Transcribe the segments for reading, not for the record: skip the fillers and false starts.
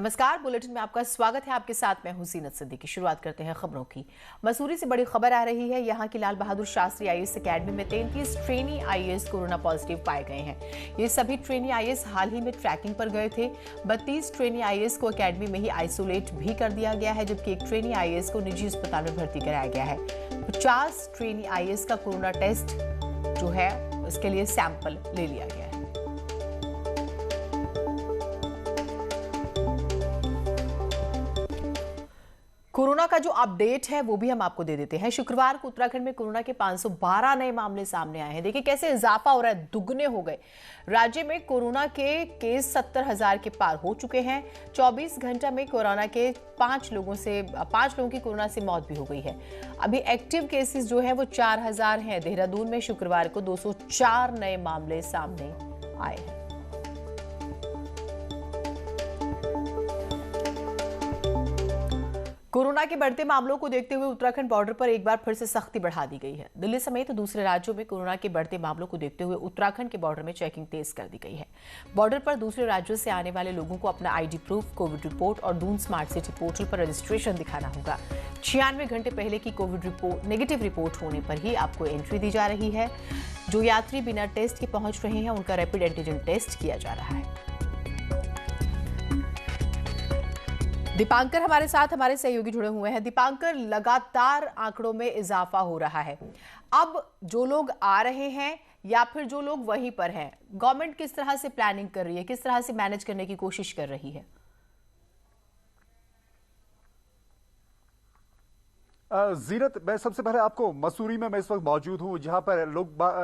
नमस्कार, बुलेटिन में आपका स्वागत है। आपके साथ मैं हूं जीनत सिद्दीकी। शुरुआत करते हैं खबरों की। मसूरी से बड़ी खबर आ रही है। यहां की लाल बहादुर शास्त्री आईएएस एकेडमी में 33 ट्रेनी आईएएस कोरोना पॉजिटिव पाए गए हैं। ये सभी ट्रेनी आईएएस हाल ही में ट्रैकिंग पर गए थे। 32 ट्रेनी आईएएस को एकेडमी में ही आइसोलेट भी कर दिया गया है, जबकि एक ट्रेनी आईएएस को निजी अस्पताल में भर्ती कराया गया है। 50 ट्रेनी आईएएस का कोरोना टेस्ट जो है इसके लिए सैंपल ले लिया गया है। कोरोना का जो अपडेट है वो भी हम आपको दे देते हैं। शुक्रवार को उत्तराखंड में कोरोना के 512 नए मामले सामने आए हैं। देखिए कैसे इजाफा हो रहा है, दुगने हो गए। राज्य में कोरोना के केस 70,000 के पार हो चुके हैं। 24 घंटा में कोरोना के 5 लोगों की कोरोना से मौत भी हो गई है। अभी एक्टिव केसेस जो है वो 4,000 हैं। देहरादून में शुक्रवार को 204 नए मामले सामने आए हैं। कोरोना के बढ़ते मामलों को देखते हुए उत्तराखंड बॉर्डर पर एक बार फिर से सख्ती बढ़ा दी गई है। दिल्ली समेत दूसरे राज्यों में कोरोना के बढ़ते मामलों को देखते हुए उत्तराखंड के बॉर्डर में चेकिंग तेज कर दी गई है। बॉर्डर पर दूसरे राज्यों से आने वाले लोगों को अपना आईडी प्रूफ, कोविड रिपोर्ट और दून स्मार्ट सिटी पोर्टल पर रजिस्ट्रेशन दिखाना होगा। 96 घंटे पहले की कोविड रिपोर्ट नेगेटिव रिपोर्ट होने पर ही आपको एंट्री दी जा रही है। जो यात्री बिना टेस्ट के पहुंच रहे हैं उनका रैपिड एंटीजन टेस्ट किया जा रहा है। दीपांकर हमारे साथ, हमारे सहयोगी जुड़े हुए हैं। दीपांकर, लगातार आंकड़ों में इजाफा हो रहा है। अब जो लोग आ रहे हैं या फिर जो लोग वहीं पर हैं, गवर्नमेंट किस तरह से प्लानिंग कर रही है, किस तरह से मैनेज करने की कोशिश कर रही है? जीनत, मैं सबसे पहले आपको मसूरी में मैं इस वक्त मौजूद हूं, जहां पर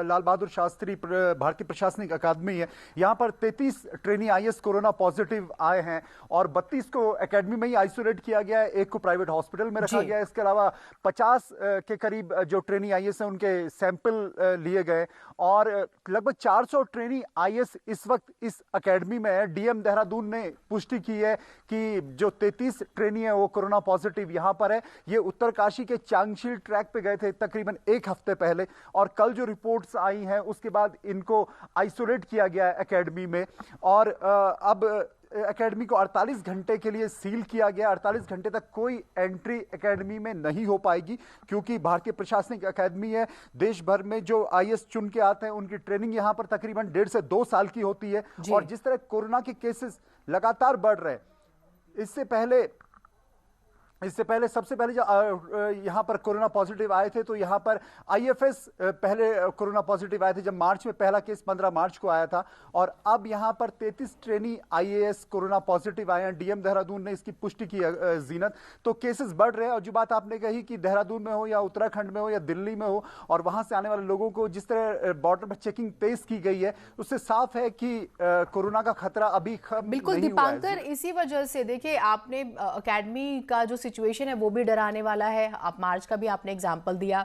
लाल बहादुर शास्त्री भारतीय प्रशासनिक अकादमी है। यहां पर 33 ट्रेनी आईएएस कोरोना पॉजिटिव आए हैं और 32 को एकेडमी में ही आइसोलेट किया गया है, एक को प्राइवेट हॉस्पिटल में रखा गया है। इसके अलावा 50 के करीब जो ट्रेनी आईएएस हैं उनके सैंपल लिए गए और लगभग 400 ट्रेनी आईएएस इस वक्त इस अकेडमी में है। डीएम देहरादून ने पुष्टि की है कि जो 33 ट्रेनी है वो कोरोना पॉजिटिव यहां पर है। ये उत्तरकाशी के चांगशिल ट्रैक पे गए थे तकरीबन एक हफ्ते पहले और कल जो रिपोर्ट्स आई हैं उसके बाद इनको आइसोलेट किया गया है एकेडमी में। और अब एकेडमी को 48 घंटे के लिए सील किया गया। 48 घंटे तक कोई एंट्री एकेडमी में नहीं हो पाएगी, क्योंकि भारतीय प्रशासनिक अकादमी है। देश भर में जो आईएएस चुन के आते हैं उनकी ट्रेनिंग यहां पर तकरीबन 1.5 से 2 साल की होती है। और जिस तरह कोरोना के केसेस लगातार बढ़ रहे हैं, इससे पहले सबसे पहले जो यहाँ पर कोरोना पॉजिटिव आए थे, तो यहाँ पर आईएफएस पहले कोरोना पॉजिटिव आए थे जब मार्च में पहला केस 15 मार्च को आया था। और अब यहाँ पर 33 ट्रेनी आईएएस कोरोना पॉजिटिव आए हैं। डीएम देहरादून ने इसकी पुष्टि की है। जीनत, तो केसेस बढ़ रहे हैं और जो बात आपने कही कि देहरादून में हो या उत्तराखंड में हो या दिल्ली में हो और वहां से आने वाले लोगों को जिस तरह बॉर्डर पर चेकिंग तेज की गई है, उससे साफ है कि कोरोना का खतरा अभी बिल्कुल दीपांकर, इसी वजह से देखिए आपने अकेडमी का जो सिचुएशन है वो भी डराने वाला है। आप मार्च का भी आपने एग्जांपल दिया।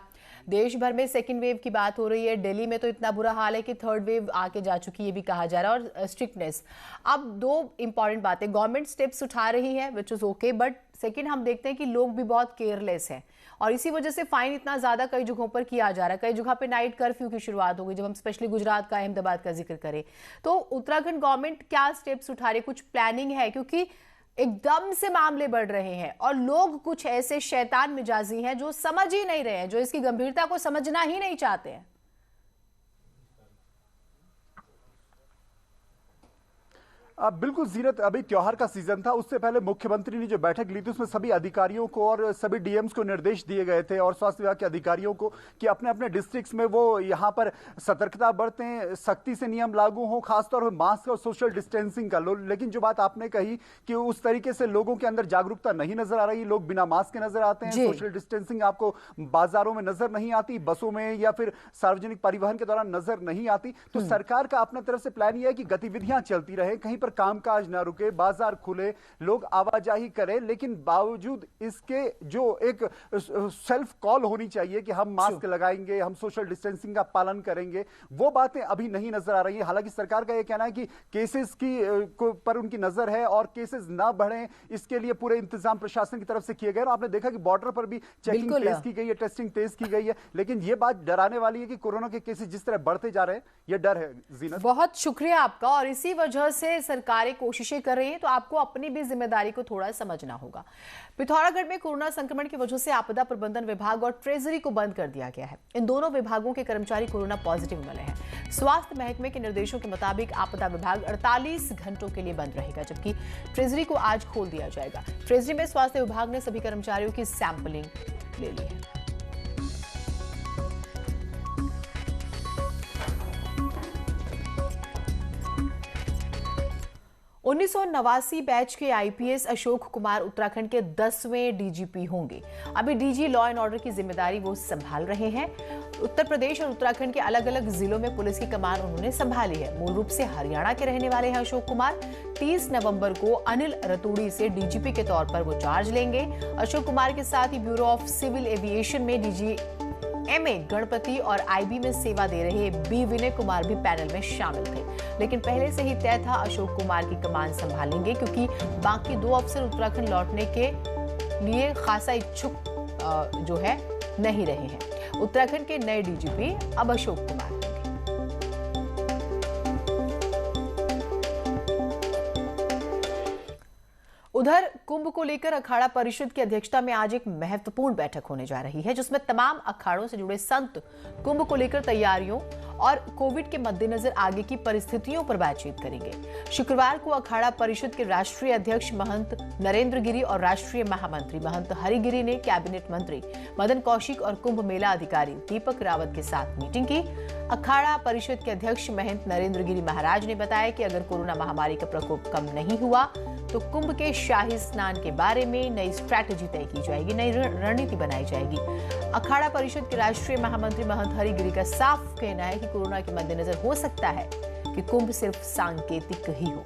देश भर में सेकंड वेव की बात हो रही है। दिल्ली में तो इतना बुरा हाल है कि थर्ड वेव आके जा चुकी है, ये भी कहा जा रहा है। और स्ट्रिक्टनेस, अब 2 इंपॉर्टेंट बातें, गवर्नमेंट स्टेप्स उठा रही है which is okay, but second हम देखते हैं कि लोग भी बहुत केयरलेस हैं और इसी वजह से फाइन इतना ज्यादा कई जगहों पर किया जा रहा है। कई जगह पे नाइट कर्फ्यू की शुरुआत हो गई। जब हम स्पेशली गुजरात का, अहमदाबाद का जिक्र करें, तो उत्तराखंड गवर्नमेंट क्या स्टेप्स उठा रही है, कुछ प्लानिंग है? क्योंकि एकदम से मामले बढ़ रहे हैं और लोग कुछ ऐसे शैतान मिजाजी हैं जो समझ ही नहीं रहे हैं, जो इसकी गंभीरता को समझना ही नहीं चाहते हैं। बिल्कुल जीनत, अभी त्योहार का सीजन था। उससे पहले मुख्यमंत्री ने जो बैठक ली थी उसमें सभी अधिकारियों को और सभी डीएम्स को निर्देश दिए गए थे और स्वास्थ्य विभाग के अधिकारियों को कि अपने अपने डिस्ट्रिक्ट्स में वो यहाँ पर सतर्कता बरतें, सख्ती से नियम लागू हो, खासतौर पर मास्क और सोशल डिस्टेंसिंग का। लेकिन जो बात आपने कही कि उस तरीके से लोगों के अंदर जागरूकता नहीं नजर आ रही। लोग बिना मास्क के नजर आते हैं। सोशल डिस्टेंसिंग आपको बाजारों में नजर नहीं आती, बसों में या फिर सार्वजनिक परिवहन के दौरान नजर नहीं आती। तो सरकार का अपने तरफ से प्लान यह है कि गतिविधियां चलती रहे, कहीं पर कामकाज ना रुके, बाजार खुले, लोग आवाजाही करें, लेकिन बावजूद इसके जो एक सेल्फ कॉल होनी चाहिए कि हम मास्क लगाएंगे, हम सोशल डिस्टेंसिंग का पालन करेंगे, वो बातें अभी नहीं नजर आ रही है। हालांकि सरकार का यह कहना है कि केसेस पर उनकी नजर है और केसेस ना बढ़े, इसके लिए पूरे इंतजाम प्रशासन की तरफ से किए गए। आपने देखा कि बॉर्डर पर भी चेकिंग तेज की गई है, टेस्टिंग तेज की गई है। लेकिन यह बात डराने वाली है कि कोरोना के केसेस जिस तरह बढ़ते जा रहे हैं, यह डर है। जीनत, बहुत शुक्रिया आपका। और इसी वजह से सरकारें कोशिशें कर रही हैं तो आपको अपनी भी जिम्मेदारी को थोड़ा समझना होगा। पिथौरागढ़ में कोरोना संक्रमण की वजह से आपदा प्रबंधन विभाग और ट्रेजरी को बंद कर दिया गया है। इन दोनों विभागों के कर्मचारी कोरोना पॉजिटिव मिले हैं। स्वास्थ्य महकमे के निर्देशों के मुताबिक आपदा विभाग 48 घंटों के लिए बंद रहेगा, जबकि ट्रेजरी को आज खोल दिया जाएगा। ट्रेजरी में स्वास्थ्य विभाग ने सभी कर्मचारियों की सैंपलिंग ले ली है। 1989 बैच के आईपीएस अशोक कुमार उत्तराखंड के 10वें डीजीपी होंगे। अभी डीजी लॉ एंड ऑर्डर की जिम्मेदारी वो संभाल रहे हैं। उत्तर प्रदेश और उत्तराखंड के अलग अलग जिलों में पुलिस की कमान उन्होंने संभाली है। मूल रूप से हरियाणा के रहने वाले हैं अशोक कुमार। 30 नवंबर को अनिल रतूड़ी से डीजीपी के तौर पर वो चार्ज लेंगे। अशोक कुमार के साथ ही ब्यूरो ऑफ सिविल एविएशन में डीजी एमए गणपति और आईबी में सेवा दे रहे बी विनय कुमार भी पैनल में शामिल थे, लेकिन पहले से ही तय था अशोक कुमार की कमान संभालेंगे, क्योंकि बाकी 2 अफसर उत्तराखंड लौटने के लिए खासा इच्छुक जो है नहीं रहे हैं। उत्तराखंड के नए डीजीपी अब अशोक कुमार होंगे। उधर कुंभ को लेकर अखाड़ा परिषद की अध्यक्षता में आज एक महत्वपूर्ण बैठक होने जा रही है, जिसमें तमाम अखाड़ों से जुड़े संत कुंभ को लेकर तैयारियों और कोविड के मद्देनजर आगे की परिस्थितियों पर बातचीत करेंगे। शुक्रवार को अखाड़ा परिषद के राष्ट्रीय अध्यक्ष महंत नरेंद्र गिरी और राष्ट्रीय महामंत्री महंत हरिगिरी ने कैबिनेट मंत्री मदन कौशिक और कुंभ मेला अधिकारी दीपक रावत के साथ मीटिंग की। अखाड़ा परिषद के अध्यक्ष महंत नरेंद्र गिरी महाराज ने बताया कि अगर कोरोना महामारी का प्रकोप कम नहीं हुआ तो कुंभ के शाही स्नान के बारे में नई स्ट्रैटेजी तय की जाएगी, नई रणनीति बनाई जाएगी। अखाड़ा परिषद के राष्ट्रीय महामंत्री महंत हरिगिरी का साफ कहना है कि कोरोना के मद्देनजर हो सकता है कि कुंभ सिर्फ सांकेतिक ही हो।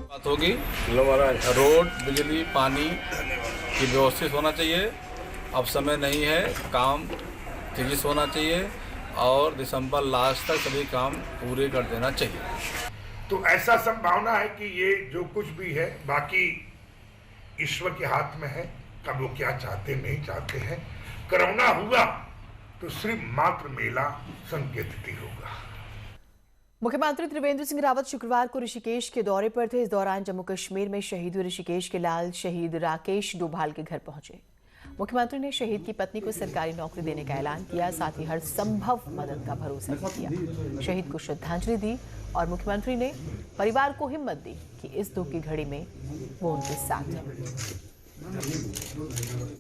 बात होगी रोड, बिजली, पानी की व्यवस्थित होना चाहिए। अब समय नहीं है, काम तेजी से होना चाहिए और दिसंबर लास्ट तक सभी काम पूरे कर देना चाहिए। तो ऐसा संभावना है कि ये जो कुछ भी है बाकी ईश्वर के हाथ में है, कब वो क्या चाहते नहीं चाहते हैं। कोरोना हुआ तो सिर्फ मात्र मेला संकेतिक ही होगा। मुख्यमंत्री त्रिवेंद्र सिंह रावत शुक्रवार को ऋषिकेश के दौरे पर थे। इस दौरान जम्मू कश्मीर में शहीद हुए ऋषिकेश के लाल शहीद राकेश डोभाल के घर पहुंचे। मुख्यमंत्री ने शहीद की पत्नी को सरकारी नौकरी देने का ऐलान किया, साथ ही हर संभव मदद का भरोसा किया। शहीद को श्रद्धांजलि दी और मुख्यमंत्री ने परिवार को हिम्मत दी कि इस दुख की घड़ी में वो उनके साथ है।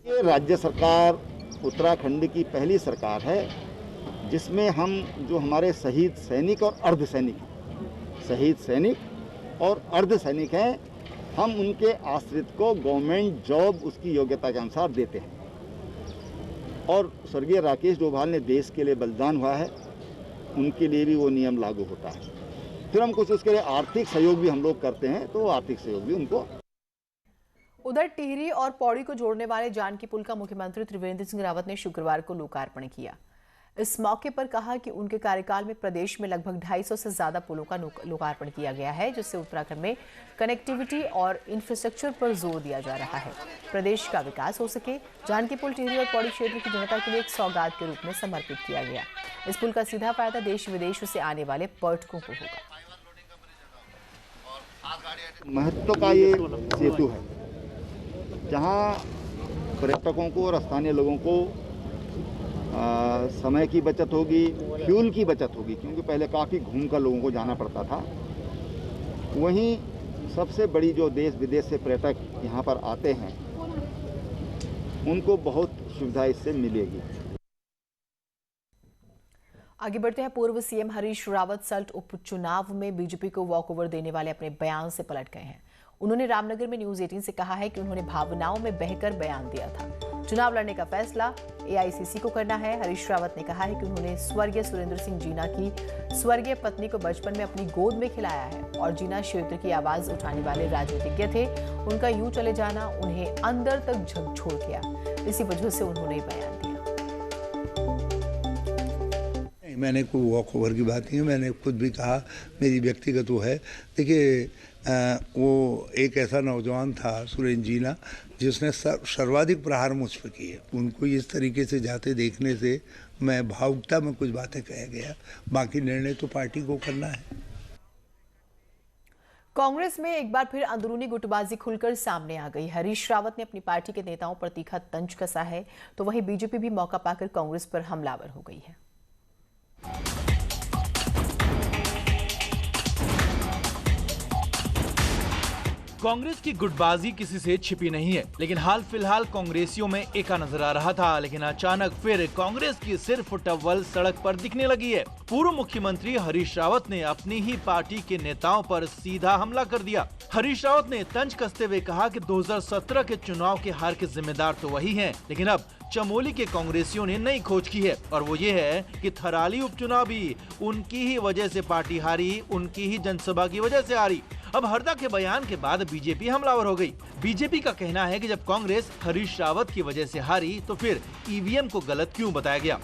ये राज्य सरकार उत्तराखंड की पहली सरकार है जिसमें हम जो हमारे शहीद सैनिक और अर्धसैनिक हैं, हम उनके आश्रित को गवर्नमेंट जॉब उसकी योग्यता के अनुसार देते हैं। और स्वर्गीय राकेश डोभाल ने देश के लिए बलिदान हुआ है, उनके लिए भी वो नियम लागू होता है। फिर हम कुछ उसके लिए आर्थिक सहयोग भी हम लोग करते हैं, तो आर्थिक सहयोग भी उनको। उधर टिहरी और पौड़ी को जोड़ने वाले जानकी पुल का मुख्यमंत्री त्रिवेंद्र सिंह रावत ने शुक्रवार को लोकार्पण किया। इस मौके पर कहा कि उनके कार्यकाल में प्रदेश में लगभग 250 से ज्यादा पुलों का लोकार्पण किया गया है, जिससे उत्तराखंड में कनेक्टिविटी और इंफ्रास्ट्रक्चर पर जोर दिया जा रहा है। प्रदेश का विकास हो सके, जानकी पुल टिहरी और पौड़ी क्षेत्र की जनता के लिए एक सौगात के रूप में समर्पित किया गया। इस पुल का सीधा फायदा देश विदेशों से आने वाले पर्यटकों को होगा। महत्व का ये सेतु है जहाँ पर्यटकों को और स्थानीय लोगों को समय की बचत होगी, फ्यूल की बचत होगी, क्योंकि पहले काफ़ी घूमकर लोगों को जाना पड़ता था। वहीं सबसे बड़ी जो देश विदेश से पर्यटक यहाँ पर आते हैं उनको बहुत सुविधा इससे मिलेगी। आगे बढ़ते हैं। पूर्व सीएम हरीश रावत सल्ट उपचुनाव में बीजेपी को वॉकओवर देने वाले अपने बयान से पलट गए हैं। उन्होंने रामनगर में न्यूज 18 से कहा है कि उन्होंने भावनाओं में बहकर बयान दिया था। चुनाव लड़ने का फैसला एआईसीसी को करना है। हरीश रावत ने कहा है कि उन्होंने स्वर्गीय सुरेंद्र सिंह जीना की स्वर्गीय पत्नी को बचपन में अपनी गोद में खिलाया है और जीना क्षेत्र की आवाज उठाने वाले राजनीतिज्ञ थे। उनका यूं चले जाना उन्हें अंदर तक झकझोर किया, इसी वजह से उन्होंने बयान दिया। मैंने कोई वॉक ओवर की बात नहीं है, मैंने खुद भी कहा, मेरी व्यक्तिगत वो है। देखिए वो एक ऐसा नौजवान था सुरेंद्र जीना जिसने सर्वाधिक प्रहार मुझ पर किए। उनको इस तरीके से जाते देखने से मैं भावुकता में कुछ बातें कह गया, बाकी निर्णय तो पार्टी को करना है। कांग्रेस में एक बार फिर अंदरूनी गुटबाजी खुलकर सामने आ गई। हरीश रावत ने अपनी पार्टी के नेताओं पर तीखा तंज कसा है, तो वहीं बीजेपी भी मौका पाकर कांग्रेस पर हमलावर हो गई है। कांग्रेस की गुटबाजी किसी से छिपी नहीं है, लेकिन हाल फिलहाल कांग्रेसियों में एका नजर आ रहा था, लेकिन अचानक फिर कांग्रेस की सिर्फ टव्वल सड़क पर दिखने लगी है। पूर्व मुख्यमंत्री हरीश रावत ने अपनी ही पार्टी के नेताओं पर सीधा हमला कर दिया। हरीश रावत ने तंज कसते हुए कहा कि 2017 के चुनाव के हार के जिम्मेदार तो वही हैं, लेकिन अब चमोली के कांग्रेसियों ने नई खोज की है, और वो ये है कि थराली उपचुनाव भी उनकी ही वजह से पार्टी हारी, उनकी ही जनसभा की वजह से हारी। अब हरदा के बयान के बाद बीजेपी हमलावर हो गई। बीजेपी का कहना है कि जब कांग्रेस हरीश रावत की वजह से हारी, तो फिर ईवीएम को गलत क्यों बताया गया।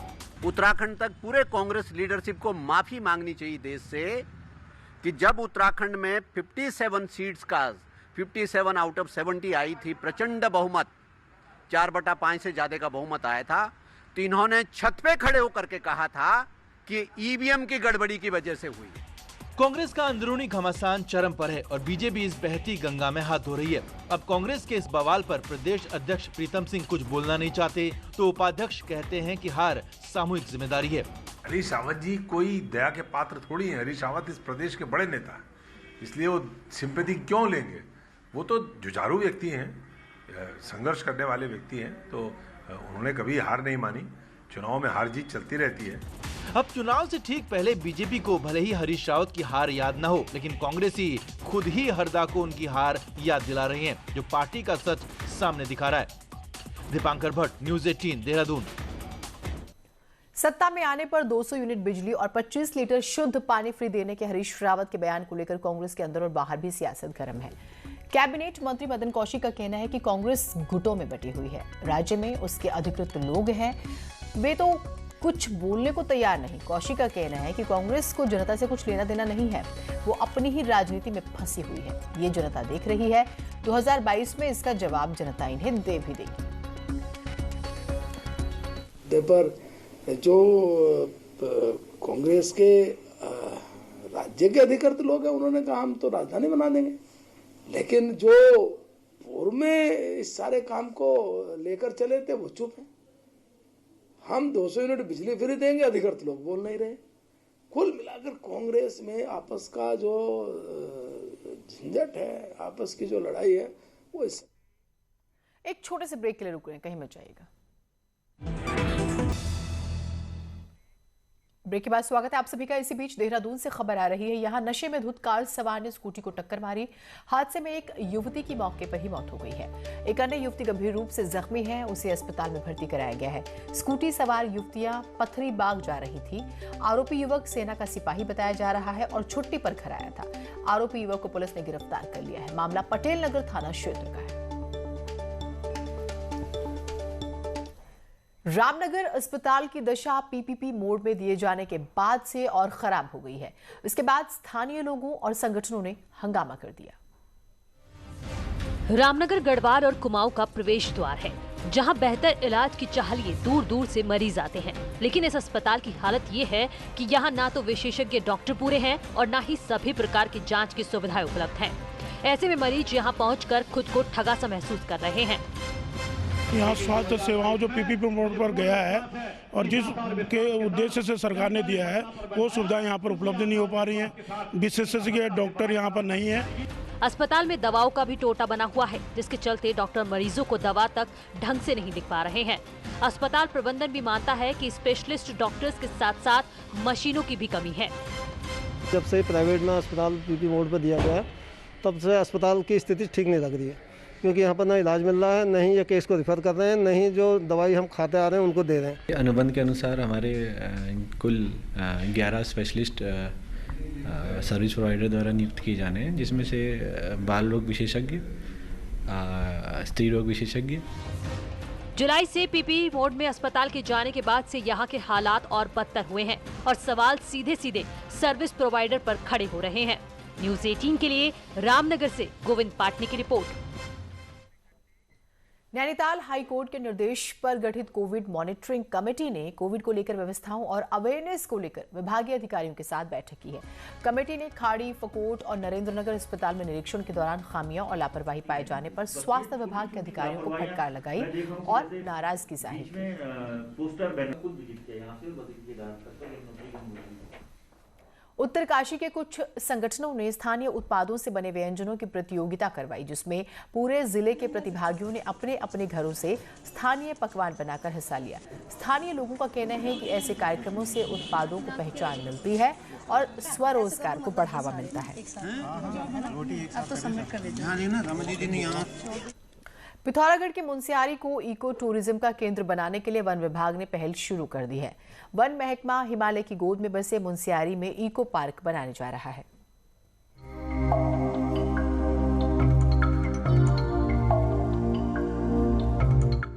उत्तराखंड तक पूरे कांग्रेस लीडरशिप को माफी मांगनी चाहिए देश से कि जब उत्तराखंड में 57 सीट्स का 57 आउट ऑफ 70 आई थी, प्रचंड बहुमत 4/5 से ज्यादा का बहुमत आया था, तो इन्होंने छत पे खड़े होकर के कहा था कि ईवीएम की गड़बड़ी की वजह से हुई। कांग्रेस का अंदरूनी घमासान चरम पर है और बीजेपी इस बहती गंगा में हाथ धो रही है। अब कांग्रेस के इस बवाल पर प्रदेश अध्यक्ष प्रीतम सिंह कुछ बोलना नहीं चाहते, तो उपाध्यक्ष कहते हैं कि हार सामूहिक जिम्मेदारी है। हरीश रावत जी कोई दया के पात्र थोड़ी है। हरीश रावत इस प्रदेश के बड़े नेता हैं, इसलिए वो सिंपैथी क्यों लेंगे। वो तो जुझारू व्यक्ति हैं, संघर्ष करने वाले व्यक्ति हैं, तो उन्होंने कभी हार नहीं मानी। चुनाव में हार जीत चलती रहती है। अब चुनाव से ठीक पहले बीजेपी को भले ही हरीश रावत की हार याद न हो, लेकिन कांग्रेसी खुद ही हरदा को उनकी हार याद दिला रही हैं, जो पार्टी का सच सामने दिखा रहा है। दीपांकर भट्ट, न्यूज़ 18, देहरादून। सत्ता में आने पर 200 यूनिट बिजली और 25 लीटर शुद्ध पानी फ्री देने के हरीश रावत के बयान को लेकर कांग्रेस के अंदर और बाहर भी सियासत गर्म है। कैबिनेट मंत्री मदन कौशिक का कहना है कि कांग्रेस गुटों में बटी हुई है। राज्य में उसके अधिकृत लोग हैं, वे तो कुछ बोलने को तैयार नहीं। कौशिक का कहना है कि कांग्रेस को जनता से कुछ लेना देना नहीं है, वो अपनी ही राजनीति में फंसी हुई है। ये जनता देख रही है, 2022 में इसका जवाब जनता इन्हें दे भी देगी। पर जो कांग्रेस के राज्य के अधिकृत लोग हैं, उन्होंने कहा हम तो राजधानी बना देंगे, लेकिन जो पूर्व में इस सारे काम को लेकर चले थे वो चुप है। हम 200 यूनिट बिजली फ्री देंगे, अधिकृत लोग बोल नहीं रहे। कुल मिलाकर कांग्रेस में आपस का जो झंझट है, आपस की जो लड़ाई है, वो इस। एक छोटे से ब्रेक के लिए रुक रहे हैं, कहीं मत जाइएगा। ब्रेक के बाद स्वागत है आप सभी का। इसी बीच देहरादून से खबर आ रही है, यहां नशे में धुत कार सवार ने स्कूटी को टक्कर मारी। हादसे में एक युवती की मौके पर ही मौत हो गई है। एक अन्य युवती गंभीर रूप से जख्मी है, उसे अस्पताल में भर्ती कराया गया है। स्कूटी सवार युवतियां पथरी बाग जा रही थी। आरोपी युवक सेना का सिपाही बताया जा रहा है और छुट्टी पर घर आया था। आरोपी युवक को पुलिस ने गिरफ्तार कर लिया है। मामला पटेल नगर थाना क्षेत्र का है। रामनगर अस्पताल की दशा पीपीपी मोड में दिए जाने के बाद से और खराब हो गई है। इसके बाद स्थानीय लोगों और संगठनों ने हंगामा कर दिया। रामनगर गढ़वाल और कुमाऊं का प्रवेश द्वार है, जहां बेहतर इलाज की चाह लिए दूर दूर से मरीज आते हैं। लेकिन इस अस्पताल की हालत ये है कि यहां ना तो विशेषज्ञ डॉक्टर पूरे हैं और ना ही सभी प्रकार की जांच की सुविधाएं उपलब्ध हैं। ऐसे में मरीज यहां पहुंचकर खुद को ठगा सा महसूस कर रहे हैं। यहाँ स्वास्थ्य सेवाओं जो पीपीपी मोड पर गया है और जिस के उद्देश्य से सरकार ने दिया है, वो सुविधाएं यहाँ पर उपलब्ध नहीं हो पा रही हैं। विशेषज्ञ डॉक्टर यहाँ पर नहीं है। अस्पताल में दवाओं का भी टोटा बना हुआ है, जिसके चलते डॉक्टर मरीजों को दवा तक ढंग से नहीं दिख पा रहे हैं। अस्पताल प्रबंधन भी मानता है कि स्पेशलिस्ट डॉक्टर्स के साथ साथ मशीनों की भी कमी है। जब से प्राइवेट में अस्पताल पीपीपी मोड पर दिया गया है, तब से अस्पताल की स्थिति ठीक नहीं लग रही है, क्योंकि यहाँ पर ना इलाज मिल रहा है, नहीं ये केस को रिफर कर रहे हैं, नहीं जो दवाई हम खाते आ रहे हैं उनको दे रहे हैं। अनुबंध के अनुसार हमारे कुल 11 स्पेशलिस्ट सर्विस प्रोवाइडर द्वारा नियुक्त किए जाने हैं, जिसमें से बाल रोग विशेषज्ञ, स्त्री रोग विशेषज्ञ। जुलाई से पीपीपी मोड में अस्पताल के जाने के बाद से यहाँ के हालात और बदतर हुए हैं और सवाल सीधे सीधे सर्विस प्रोवाइडर पर खड़े हो रहे हैं। न्यूज़ 18 के लिए रामनगर से गोविंद पाटनी की रिपोर्ट। नैनीताल हाई कोर्ट के निर्देश पर गठित कोविड मॉनिटरिंग कमेटी ने कोविड को लेकर व्यवस्थाओं और अवेयरनेस को लेकर विभागीय अधिकारियों के साथ बैठक की है। कमेटी ने खाड़ी, फकोट और नरेंद्रनगर अस्पताल में निरीक्षण के दौरान खामियां और लापरवाही पाए जाने पर स्वास्थ्य विभाग के अधिकारियों को फटकार लगाई और नाराजगी जाहिर की। उत्तरकाशी के कुछ संगठनों ने स्थानीय उत्पादों से बने व्यंजनों की प्रतियोगिता करवाई, जिसमें पूरे जिले के प्रतिभागियों ने अपने अपने घरों से स्थानीय पकवान बनाकर हिस्सा लिया। स्थानीय लोगों का कहना है कि ऐसे कार्यक्रमों से उत्पादों को पहचान मिलती है और स्वरोजगार को बढ़ावा मिलता है। पिथौरागढ़ के मुनस्यारी को इको टूरिज्म का केंद्र बनाने के लिए वन विभाग ने पहल शुरू कर दी है। वन महकमा हिमालय की गोद में बसे मुनस्यारी में इको पार्क बनाने जा रहा है।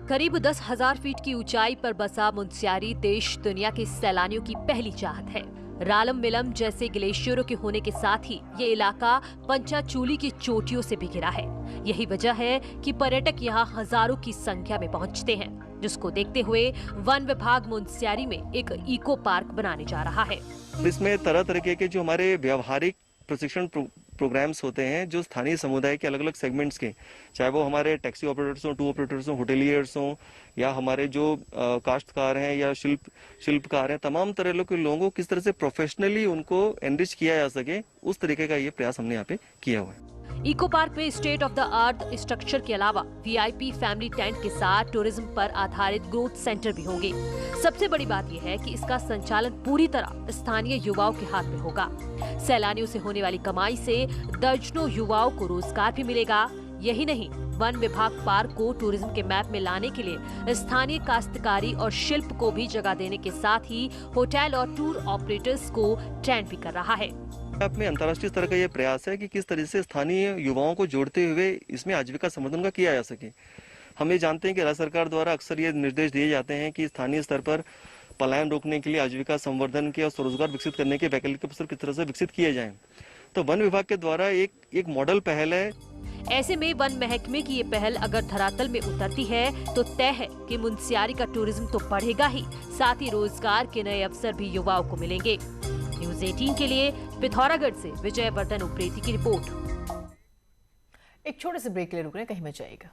करीब 10,000 फीट की ऊंचाई पर बसा मुनस्यारी देश दुनिया के सैलानियों की पहली चाहत है। रालम मिलम जैसे ग्लेशियरों के होने के साथ ही ये इलाका पंचाचूली की चोटियों से भी घिरा है। यही वजह है कि पर्यटक यहाँ हजारों की संख्या में पहुँचते हैं, जिसको देखते हुए वन विभाग मुनस्यारी में एक इको पार्क बनाने जा रहा है। इसमें तरह तरह के जो हमारे व्यवहारिक प्रशिक्षण प्रोग्राम्स होते हैं, जो स्थानीय समुदाय के अलग अलग सेगमेंट्स के, चाहे वो हमारे टैक्सी ऑपरेटर्स हों, टूर ऑपरेटर्स हों, होटेलियर्स हों, या हमारे जो काश्तकार हैं या शिल्पकार हैं, तमाम तरह के लोगों को किस तरह से प्रोफेशनली उनको एनरिच किया जा सके, उस तरीके का ये प्रयास हमने यहाँ पे किया हुआ है। इको पार्क में state of the art structure के अलावा वीआईपी फैमिली टेंट के साथ टूरिज्म पर आधारित ग्रोथ सेंटर भी होंगे। सबसे बड़ी बात यह है कि इसका संचालन पूरी तरह स्थानीय युवाओं के हाथ में होगा। सैलानियों से होने वाली कमाई से दर्जनों युवाओं को रोजगार भी मिलेगा। यही नहीं, वन विभाग पार्क को टूरिज्म के मैप में लाने के लिए स्थानीय काश्तकारी और शिल्प को भी जगह देने के साथ ही होटल और टूर ऑपरेटर्स को ट्रेंड भी कर रहा है। में अंतर्राष्ट्रीय स्तर का ये प्रयास है कि किस तरह से स्थानीय युवाओं को जोड़ते हुए इसमें आजीविका संवर्धन का किया जा सके। हम ये जानते हैं कि राज्य सरकार द्वारा अक्सर ये निर्देश दिए जाते हैं कि स्थानीय स्तर पर पलायन रोकने के लिए आजीविका संवर्धन के और स्वरोजगार विकसित करने के वैकल्पिक अवसर किस तरह से विकसित किए जाएं। तो वन विभाग के द्वारा एक मॉडल पहल है। ऐसे में वन महकमे की ये पहल अगर धरातल में उतरती है तो तय है कि मुनस्यारी का टूरिज्म तो बढ़ेगा ही, साथ ही रोजगार के नए अवसर भी युवाओं को मिलेंगे। न्यूज़ 18 के लिए पिथौरागढ़ से विजय वर्धन उप्रेती की रिपोर्ट। एक छोटे से ब्रेक ले रुक रहे हैं, कहीं मत जाइएगा।